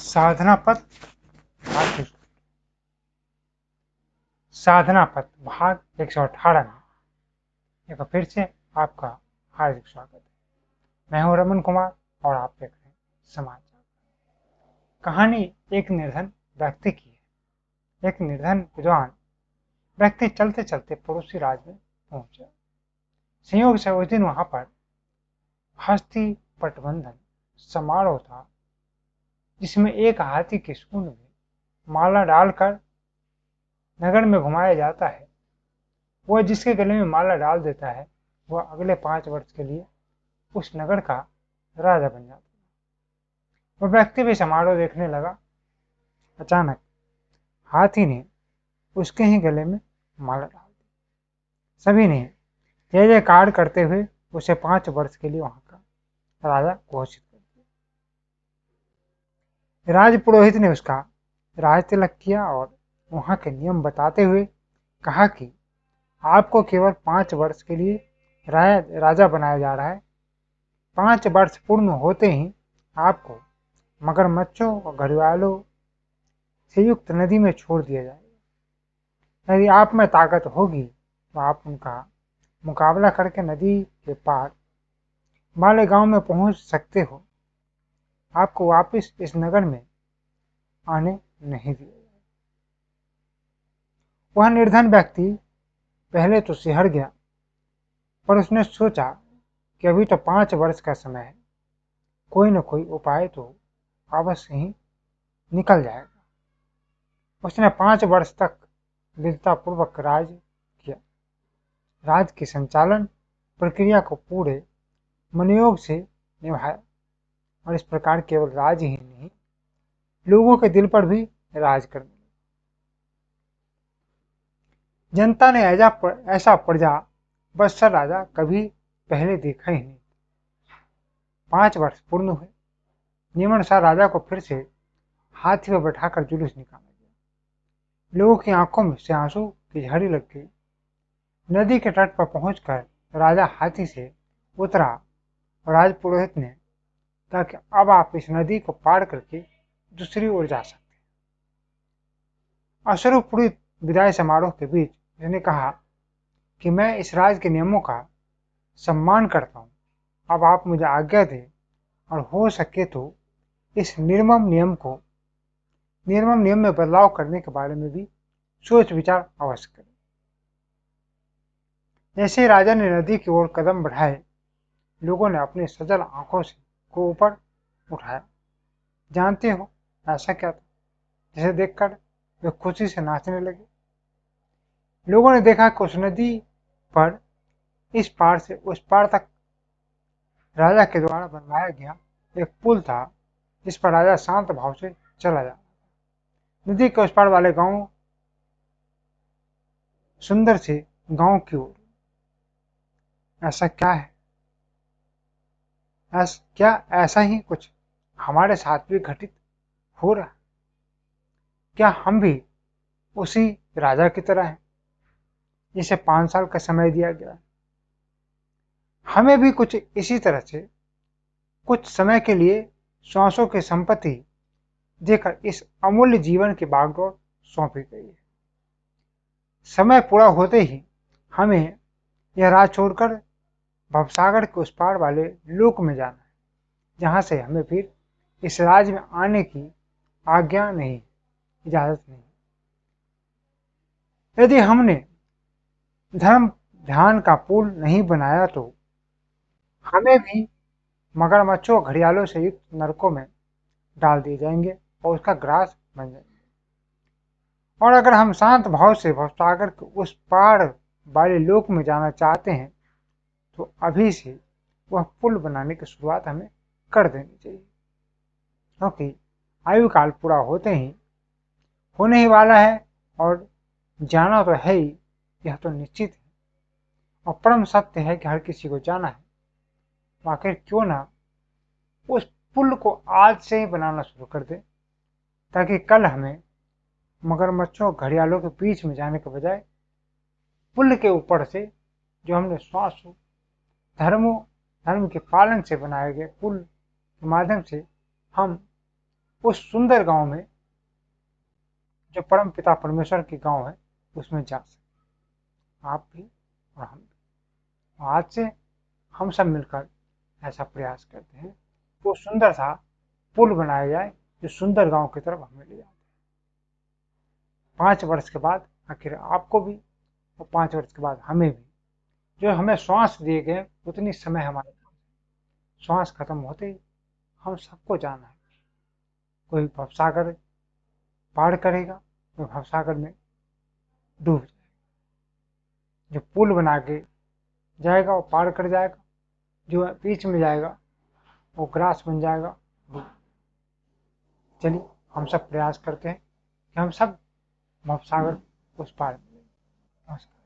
साधना पथ भाग साधना पथ भाग 118 में एक फिर से आपका हार्दिक स्वागत है। मैं हूं रमन कुमार और आप देख रहे हैं समाचार। कहानी एक निर्धन व्यक्ति की है। एक निर्धन विद्वान व्यक्ति चलते चलते पड़ोसी राज्य में पहुंचा। संयोग से उस दिन वहां पर हस्ती पटबंधन समारोह था, जिसमें एक हाथी के सूंड में माला डालकर नगर में घुमाया जाता है। वह जिसके गले में माला डाल देता है वह अगले 5 वर्ष के लिए उस नगर का राजा बन जाता है। वह व्यक्ति भी समारोह देखने लगा। अचानक हाथी ने उसके ही गले में माला डाल दी। सभी ने जय जयकार करते हुए उसे 5 वर्ष के लिए वहां का राजा घोषित कर दिया। राजपुरोहित ने उसका राज तिलक किया और वहां के नियम बताते हुए कहा कि आपको केवल 5 वर्ष के लिए राजा बनाया जा रहा है। 5 वर्ष पूर्ण होते ही आपको मगरमच्छों और घड़ियालों से युक्त नदी में छोड़ दिया जाएगा। यदि आप में ताकत होगी तो आप उनका मुकाबला करके नदी के पार वाले गांव में पहुंच सकते हो। आपको वापस इस नगर में आने नहीं दिया जाएगा। वह निर्धन व्यक्ति पहले तो सिहर गया, पर उसने सोचा कि अभी तो 5 वर्ष का समय है, कोई न कोई उपाय तो अवश्य ही निकल जाएगा। उसने 5 वर्ष तक वीरतापूर्वक राज किया। राज की संचालन प्रक्रिया को पूरे मनोयोग से निभाया और इस प्रकार केवल राज ही नहीं, लोगों के दिल पर भी राज करने लगा। जनता ने ऐसा प्रजा बत्सर राजा कभी पहले देखा ही नहीं। 5 वर्ष पूर्ण हुए। नियमानुसार राजा को फिर से हाथी पर बैठाकर जुलूस निकाला गया। लोगों की आंखों में से आंसू की झड़ी लग गई। नदी के तट पर पहुंचकर राजा हाथी से उतरा और राजपुरोहित ने कहा कि अब आप इस नदी को पार करके दूसरी ओर जा सकते हैं। अश्रुपूरित विदाई समारोह के बीच उसने कहा कि मैं इस राज के नियमों का सम्मान करता हूँ। अब आप मुझे आज्ञा दें और हो सके तो इस निर्मम नियम में बदलाव करने के बारे में भी सोच विचार अवश्य करें। जैसे ही राजा ने नदी की ओर कदम बढ़ाए, लोगों ने अपनी सजल आंखों से को ऊपर उठाया। जानते हो ऐसा क्या था, जिसे देखकर वे खुशी से नाचने लगे। लोगों ने देखा कि उस नदी पर इस पार से उस पार तक राजा के द्वारा बनवाया गया एक पुल था, जिस पर राजा शांत भाव से चला जा रहा था। नदी के उस पार वाले गांव सुंदर से गांव की ओर। ऐसा क्या है? क्या ऐसा ही कुछ हमारे साथ भी घटित हो रहा है? क्या हम भी उसी राजा की तरह हैं जिसे 5 साल का समय दिया गया है? हमें भी कुछ इसी तरह से कुछ समय के लिए श्वासों की संपत्ति देकर इस अमूल्य जीवन की बागडोर सौंपी गई है। समय पूरा होते ही हमें यह राज छोड़कर भवसागर के उस पार वाले लोक में जाना है, जहां से हमें फिर इस राज में आने की आज्ञा नहीं, इजाजत नहीं। यदि हमने धर्म ध्यान का पुल नहीं बनाया तो हमें भी मगरमच्छों घड़ियालों से युक्त नरकों में डाल दिए जाएंगे और उसका ग्रास बन जाएंगे। और अगर हम शांत भाव से भवसागर के उस पार वाले लोक में जाना चाहते हैं तो अभी से वह पुल बनाने की शुरुआत हमें कर देनी चाहिए, क्योंकि आयु काल पूरा होते ही होने ही वाला है और जाना तो है ही, यह तो निश्चित है। और परम सत्य है कि हर किसी को जाना है। तो आखिर क्यों ना उस पुल को आज से ही बनाना शुरू कर दे, ताकि कल हमें मगरमच्छों घड़ियालों के बीच में जाने के बजाय पुल के ऊपर से, जो हमने धर्म के पालन से बनाए गए पुल के माध्यम से हम उस सुंदर गांव में, जो परम पिता परमेश्वर की गांव है, उसमें जा सके, आप भी और हम भी। आज से हम सब मिलकर ऐसा प्रयास करते हैं, वो सुंदर सा पुल बनाया जाए जो सुंदर गांव की तरफ हमें ले जाता है। 5 वर्ष के बाद आखिर आपको भी और 5 वर्ष के बाद हमें भी, जो हमें श्वास दिए गए उतनी समय हमारे पास, श्वास खत्म होते ही हम सबको जाना है। कोई भवसागर पार करेगा, कोई भवसागर में डूब जाएगा। जो पुल बना के जाएगा वो पार कर जाएगा, जो बीच में जाएगा वो ग्रास बन जाएगा। चलिए हम सब प्रयास करते हैं कि हम सब भवसागर उस पार। नमस्कार।